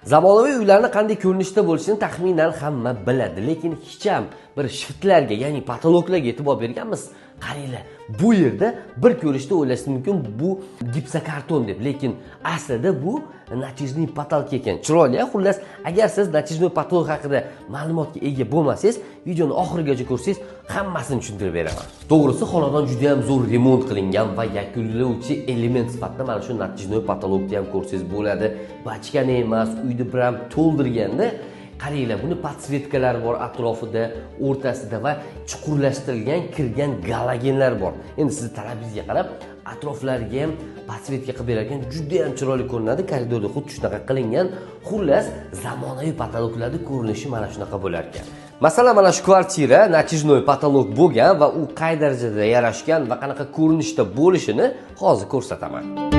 Zamonaviy uylarni qanday ko'rinishda bo'lishini taxminan hamma biladi, lekin hech ham bir shiftlarga, ya'ni patologlarga e'tibor berganmiz. Qaranglar, bu yerda bir ko'rishda o'ylashingiz mumkin bu gipsokarton deb, lekin aslida bu natijniy patolog ekan. Chiroyli, xullas, agar siz natijniy patolog haqida ma'lumotga ega bo'lmasangiz, videoni oxirigacha ko'rsangiz, hammasini tushuntirib beraman. To'g'risi, xonadon juda ham zo'r remont qilingan va yakunlovchi element sifatida mana shu natijniy patologni ham ko'rsangiz bo'ladi. Bachkana emas, uyni bilan to'ldirganda qaranglar, buni podsvetkalar bor atrofida, o'rtasida va chuqurlashtirilgan kirgan galogenlar bor. Endi sizni talabingizga qarab, atroflariga ham podsvetka qilib bergan, juda ham chiroyli ko'rinadi. Koridorda xuddi shunaqa qilingan. Xullas, zamonaviy patologlarning ko'rinishi mana shunaqa bo'lar ekan. Masalan, mana shu kvartira natijnoy patolog bo'lgan va u qay darajada yarashgan va qanaqa ko'rinishda bo'lishini hozir ko'rsataman.